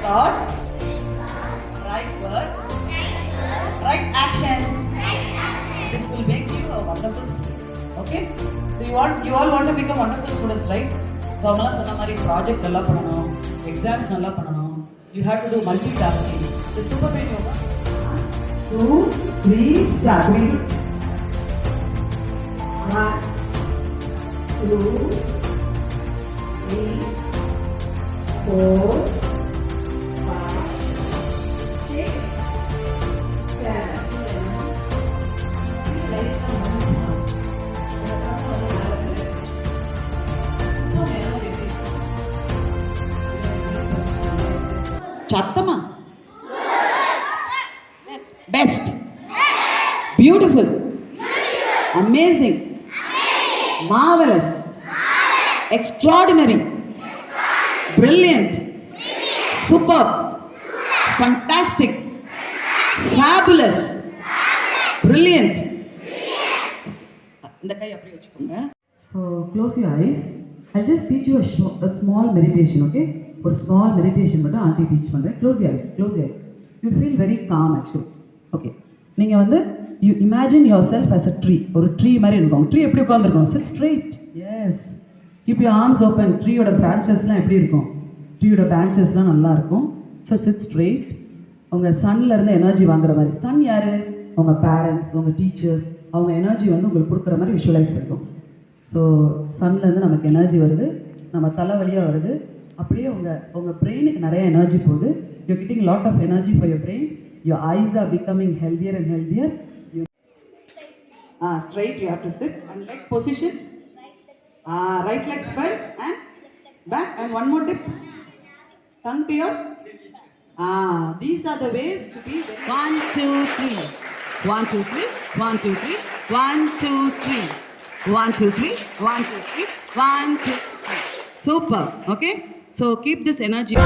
thoughts, right words, right actions. This will make you a wonderful student. Okay? So you all want to become wonderful students, right? So அவங்களாம் சொன்ன மாதிரி project நல்லா பண்ணணும், exams நல்லா பண்ணணும். You have to do multitasking. The super brain yoga. 2, 3, start. 1, 2, 3, 4, 5, 6, 7. சத்தமா best beautiful amazing marvelous extraordinary brilliant superb fantastic fabulous brilliant இந்த கை அப்படியே வச்சுக்கோங்க. So close your eyes. I'll just teach you a small meditation, okay? ஒரு small meditation மட்டும் aunty teach பண்ணுறேன். Close your eyes. You'll feel very calm actually. Okay. நீங்கள் வந்து you imagine yourself as a tree. ஒரு tree மாதிரி இருக்கும். Tree எப்படி உட்காந்துருக்கும்? Sit straight. Yes. Keep your arms open. ட்ரீயோட பிரான்ச்சஸ்லாம் எப்படி இருக்கும்? ட்ரீயோட பிரான்ச்சஸ்லாம் நல்லா இருக்கும். So sit straight. உங்கள் சன்லேருந்து எனர்ஜி வாங்குற மாதிரி. சன் யார்? உங்கள் பேரண்ட்ஸ், உங்கள் டீச்சர்ஸ். அவங்க எனர்ஜி வந்து உங்களுக்கு கொடுக்குற மாதிரி விஷுவலைஸ் பண்ணிக்கும். ஸோ சன்லேருந்து நமக்கு எனர்ஜி வருது, நம்ம தலை வழியாக வருது. அப்படியே உங்கள் பிரெயினுக்கு நிறைய எனர்ஜி போகுது. You getting lot of energy for your brain. Your eyes are becoming healthier and healthier. Straight you have to sit and leg position. Right leg front and back, and one more tip. Tongue to your. These are the ways to be. 1, 2, 3. 1, 2, 3. 1, 2, 3. 1, 2, 3. 1, 2, 3. 1, 2, 3. 1, 2, 3. Super. Okay. So keep this energy.